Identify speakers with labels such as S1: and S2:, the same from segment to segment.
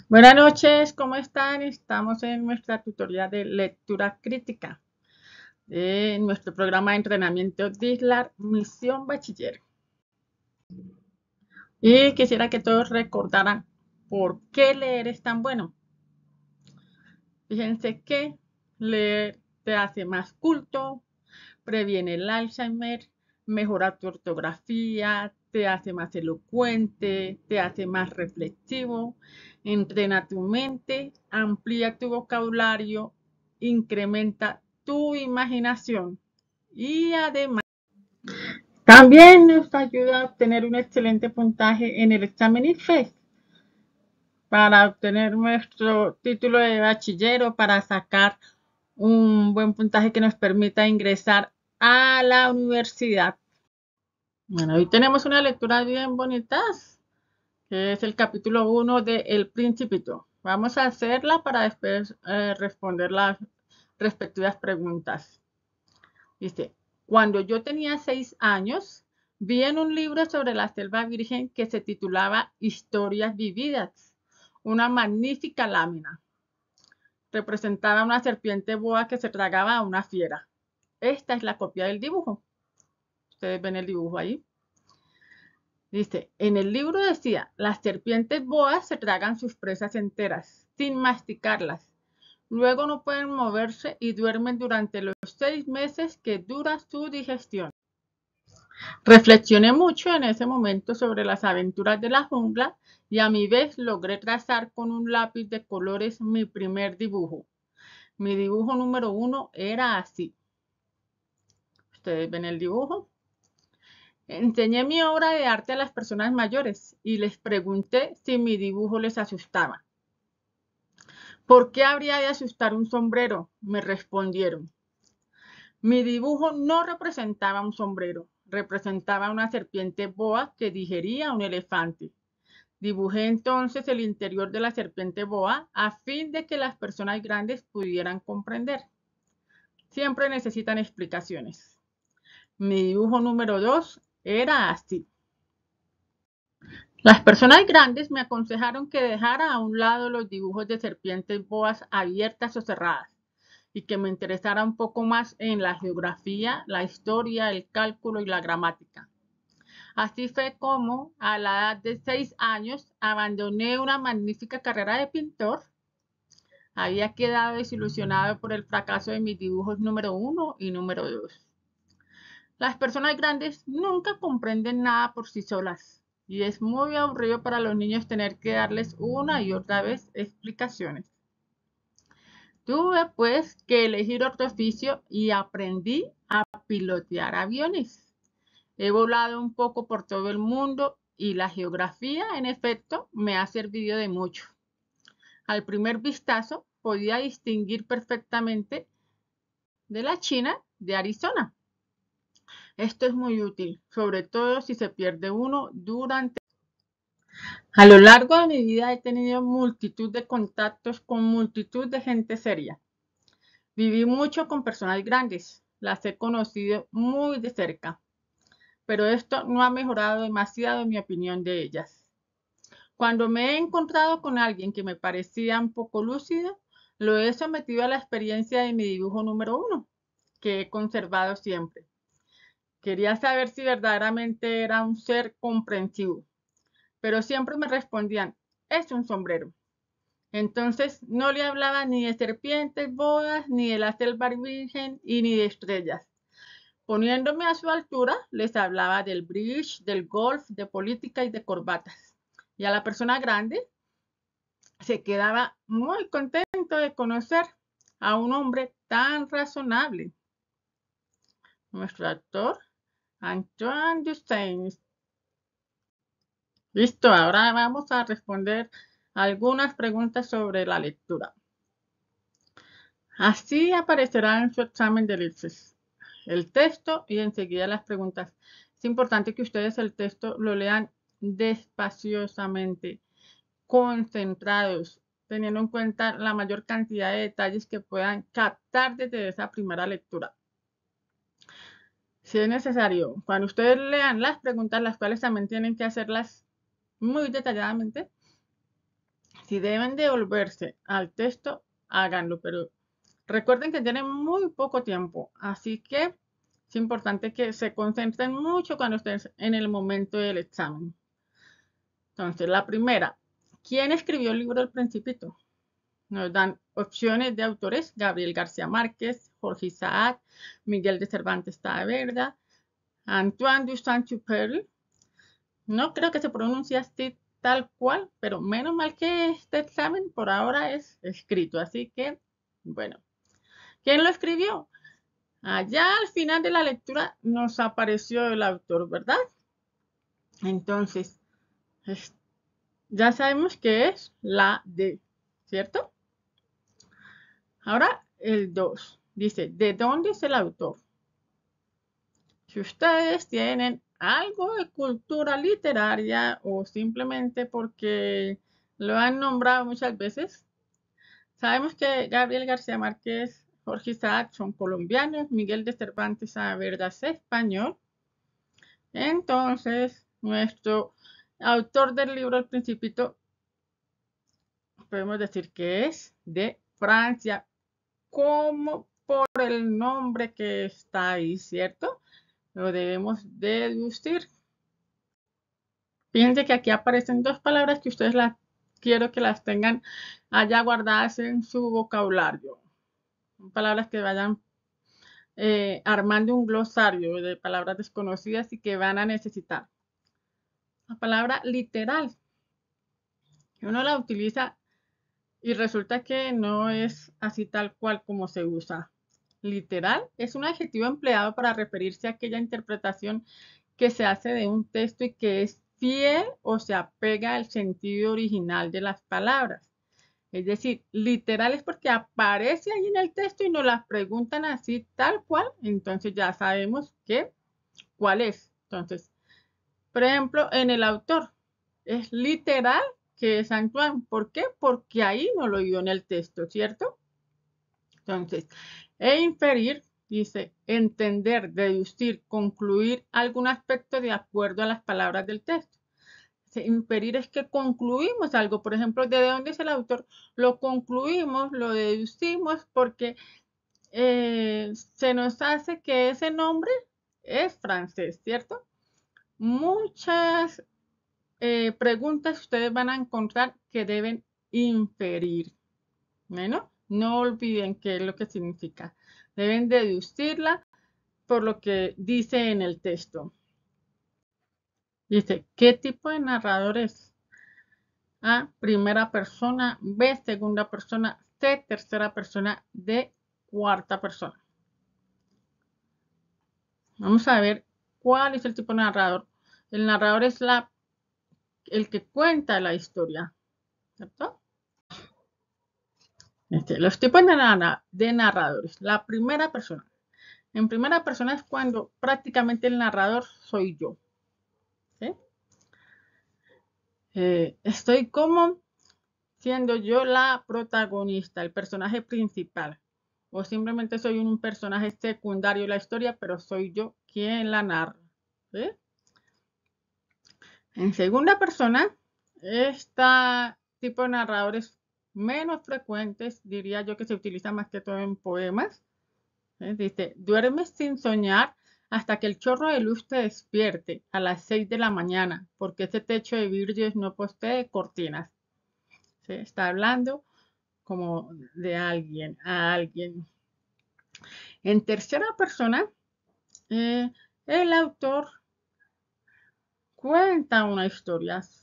S1: Buenas noches, ¿cómo están? Estamos en nuestra tutoría de lectura crítica de nuestro programa de entrenamiento DISLAR Misión Bachiller. Y quisiera que todos recordaran por qué leer es tan bueno. Fíjense que leer te hace más culto, previene el Alzheimer, mejora tu ortografía, te hace más elocuente, te hace más reflexivo, entrena tu mente, amplía tu vocabulario, incrementa tu imaginación y además también nos ayuda a obtener un excelente puntaje en el examen ICFES para obtener nuestro título de bachiller o para sacar un buen puntaje que nos permita ingresar a la universidad. Bueno, hoy tenemos una lectura bien bonita, que es el capítulo 1 de El Principito. Vamos a hacerla para después responder las respectivas preguntas. Dice, cuando yo tenía 6 años, vi en un libro sobre la selva virgen que se titulaba Historias vividas, una magnífica lámina. Representaba una serpiente boa que se tragaba a una fiera. Esta es la copia del dibujo. Ustedes ven el dibujo ahí. Dice, en el libro decía, las serpientes boas se tragan sus presas enteras, sin masticarlas. Luego no pueden moverse y duermen durante los 6 meses que dura su digestión. Reflexioné mucho en ese momento sobre las aventuras de la jungla y a mi vez logré trazar con un lápiz de colores mi primer dibujo. Mi dibujo número 1 era así. Ustedes ven el dibujo. Enseñé mi obra de arte a las personas mayores y les pregunté si mi dibujo les asustaba. ¿Por qué habría de asustar un sombrero? Me respondieron. Mi dibujo no representaba un sombrero, representaba una serpiente boa que digería un elefante. Dibujé entonces el interior de la serpiente boa a fin de que las personas grandes pudieran comprender. Siempre necesitan explicaciones. Mi dibujo número 2 era así. Las personas grandes me aconsejaron que dejara a un lado los dibujos de serpientes boas abiertas o cerradas y que me interesara un poco más en la geografía, la historia, el cálculo y la gramática. Así fue como, a la edad de 6 años, abandoné una magnífica carrera de pintor. Había quedado desilusionado por el fracaso de mis dibujos número 1 y número 2. Las personas grandes nunca comprenden nada por sí solas y es muy aburrido para los niños tener que darles una y otra vez explicaciones. Tuve pues que elegir otro oficio y aprendí a pilotear aviones. He volado un poco por todo el mundo y la geografía, en efecto, me ha servido de mucho. Al primer vistazo podía distinguir perfectamente de la China de Arizona. Esto es muy útil, sobre todo si se pierde uno durante... A lo largo de mi vida he tenido multitud de contactos con multitud de gente seria. Viví mucho con personas grandes, las he conocido muy de cerca, pero esto no ha mejorado demasiado mi opinión de ellas. Cuando me he encontrado con alguien que me parecía un poco lúcido, lo he sometido a la experiencia de mi dibujo número 1, que he conservado siempre. Quería saber si verdaderamente era un ser comprensivo, pero siempre me respondían, es un sombrero. Entonces no le hablaba ni de serpientes, bodas, ni de la selva virgen y ni de estrellas. Poniéndome a su altura, les hablaba del bridge, del golf, de política y de corbatas. Y a la persona grande se quedaba muy contento de conocer a un hombre tan razonable. Nuestro actor, Antoine Dustein. Listo, ahora vamos a responder algunas preguntas sobre la lectura. Así aparecerá en su examen de ICFES el texto y enseguida las preguntas. Es importante que ustedes el texto lo lean despaciosamente, concentrados, teniendo en cuenta la mayor cantidad de detalles que puedan captar desde esa primera lectura. Si es necesario, cuando ustedes lean las preguntas, las cuales también tienen que hacerlas muy detalladamente, Si deben devolverse al texto, háganlo, pero recuerden que tienen muy poco tiempo, así que es importante que se concentren mucho cuando estén en el momento del examen. Entonces, la primera, ¿quién escribió el libro El Principito? Nos dan opciones de autores: Gabriel García Márquez, Jorge Isaac, Miguel de Cervantes Saavedra, Antoine de Saint-Exupéry. No creo que se pronuncie así tal cual, pero menos mal que este examen por ahora es escrito. Así que, bueno, ¿quién lo escribió? Allá al final de la lectura nos apareció el autor, ¿verdad? Entonces, ya sabemos que es la D, ¿cierto? Ahora el 2 dice, ¿de dónde es el autor? Si ustedes tienen algo de cultura literaria o simplemente porque lo han nombrado muchas veces, sabemos que Gabriel García Márquez, Jorge Isaac son colombianos, Miguel de Cervantes Saavedra es español. Entonces, nuestro autor del libro El Principito, podemos decir que es de Francia, como por el nombre que está ahí, ¿cierto? Lo debemos deducir. Fíjense que aquí aparecen dos palabras que ustedes quiero que las tengan allá guardadas en su vocabulario. Son palabras que vayan armando un glosario de palabras desconocidas y que van a necesitar. La palabra literal. Uno la utiliza y resulta que no es así tal cual como se usa. Literal es un adjetivo empleado para referirse a aquella interpretación que se hace de un texto y que es fiel o se apega al sentido original de las palabras. Es decir, literal es porque aparece ahí en el texto y nos las preguntan así tal cual, entonces ya sabemos cuál es. Entonces, por ejemplo, en el autor es literal que es Antoine. ¿Por qué? Porque ahí no lo dio en el texto, ¿cierto? Entonces, inferir dice entender, deducir, concluir algún aspecto de acuerdo a las palabras del texto. Inferir es que concluimos algo. Por ejemplo, ¿de dónde es el autor? Lo concluimos, lo deducimos porque se nos hace que ese nombre es francés, ¿cierto? Muchas preguntas ustedes van a encontrar que deben inferir. Bueno, no olviden qué es lo que significa. Deben deducirla por lo que dice en el texto. Dice, ¿qué tipo de narrador es? A, primera persona; B, segunda persona; C, tercera persona; D, cuarta persona. Vamos a ver cuál es el tipo de narrador. El narrador es el que cuenta la historia, ¿cierto? Los tipos de narradores. La primera persona. En primera persona es cuando prácticamente el narrador soy yo. ¿Sí? Estoy como siendo yo la protagonista, el personaje principal. O simplemente soy un personaje secundario de la historia, pero soy yo quien la narra. ¿Sí? En segunda persona, este tipo de narradores menos frecuentes, diría yo que se utiliza más que todo en poemas. Dice, duermes sin soñar hasta que el chorro de luz te despierte a las 6 de la mañana, porque ese techo de vidrios no posee cortinas. ¿Sí? Está hablando como de alguien, a alguien. En tercera persona, el autor cuenta una historia, ¿sí?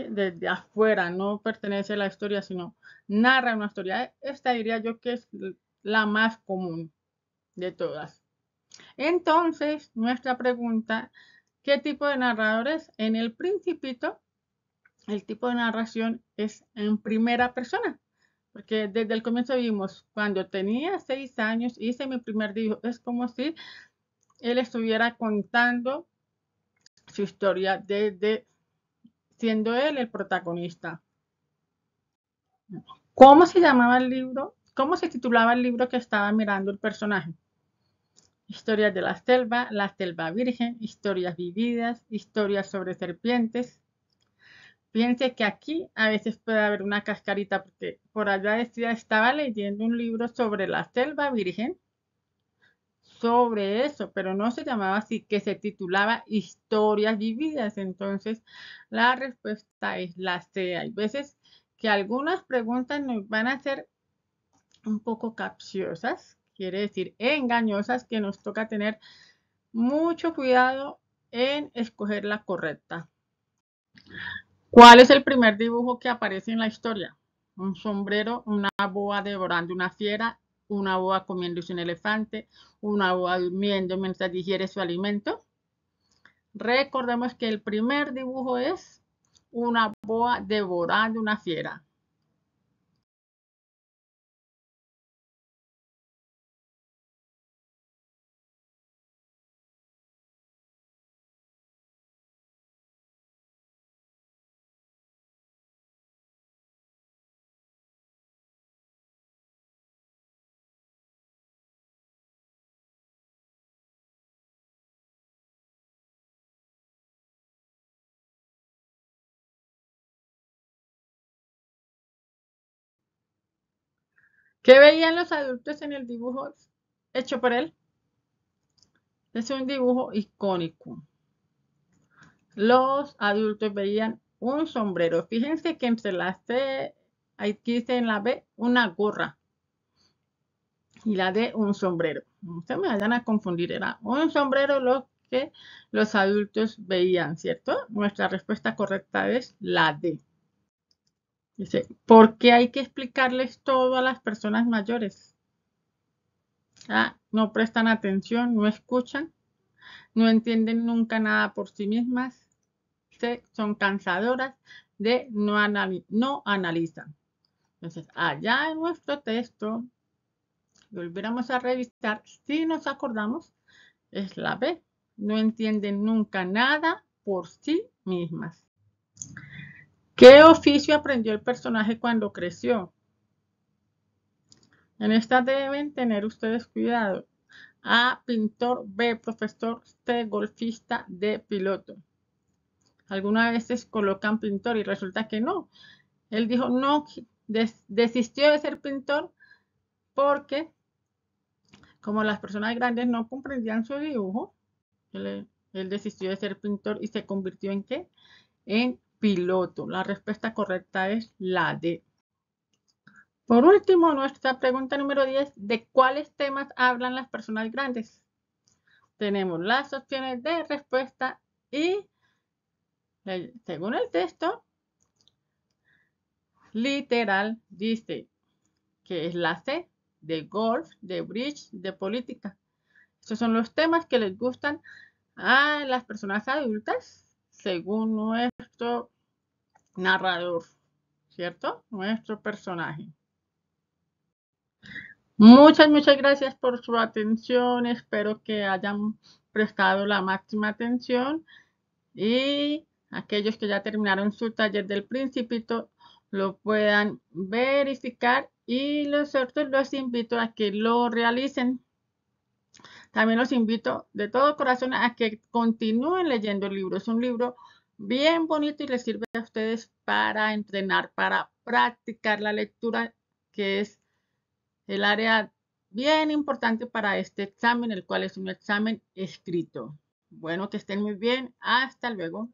S1: Desde afuera, no pertenece a la historia, sino narra una historia. Esta diría yo que es la más común de todas. Entonces, nuestra pregunta, ¿qué tipo de narradores? En el Principito, el tipo de narración es en primera persona. Porque desde el comienzo vimos, cuando tenía 6 años, hice mi primer dibujo. Es como si él estuviera contando su historia desde siendo él el protagonista. ¿Cómo se llamaba el libro? ¿Cómo se titulaba el libro que estaba mirando el personaje? Historias de la selva virgen, historias vividas, historias sobre serpientes. Fíjense que aquí a veces puede haber una cascarita, porque por allá decía, estaba leyendo un libro sobre la selva virgen, sobre eso, pero no se llamaba así, que se titulaba Historias Vividas. Entonces, la respuesta es la C. Hay veces que algunas preguntas nos van a ser un poco capciosas, quiere decir engañosas, que nos toca tener mucho cuidado en escoger la correcta. ¿Cuál es el primer dibujo que aparece en la historia? Un sombrero, una boa devorando una fiera, una boa comiéndose un elefante, una boa durmiendo mientras digiere su alimento. Recordemos que el primer dibujo es una boa devorando una fiera. ¿Qué veían los adultos en el dibujo hecho por él? Es un dibujo icónico. Los adultos veían un sombrero. Fíjense que entre la C, aquí dice en la B, una gorra. Y la D, un sombrero. No se me vayan a confundir, era un sombrero lo que los adultos veían, ¿cierto? Nuestra respuesta correcta es la D. Dice, ¿por qué hay que explicarles todo a las personas mayores? Ah, no prestan atención, no escuchan, no entienden nunca nada por sí mismas, son cansadoras, de no analizan. Entonces, allá en nuestro texto, volviéramos a revisar, si nos acordamos, es la B. No entienden nunca nada por sí mismas. ¿Qué oficio aprendió el personaje cuando creció? En esta deben tener ustedes cuidado. A, pintor; B, profesor; C, golfista; D, piloto. Algunas veces colocan pintor y resulta que no. Él dijo no, desistió de ser pintor porque como las personas grandes no comprendían su dibujo, él desistió de ser pintor y se convirtió en ¿qué? En piloto. La respuesta correcta es la D. Por último, nuestra pregunta número 10, ¿de cuáles temas hablan las personas grandes? Tenemos las opciones de respuesta y, según el texto, literal dice que es la C, de golf, de bridge, de política. Estos son los temas que les gustan a las personas adultas, según nuestro narrador, ¿cierto? Nuestro personaje. Muchas gracias por su atención. Espero que hayan prestado la máxima atención y aquellos que ya terminaron su taller del Principito lo puedan verificar y los otros los invito a que lo realicen. También los invito de todo corazón a que continúen leyendo el libro. Es un libro bien bonito y les sirve a ustedes para entrenar, para practicar la lectura, que es el área bien importante para este examen, el cual es un examen escrito. Bueno, que estén muy bien. Hasta luego.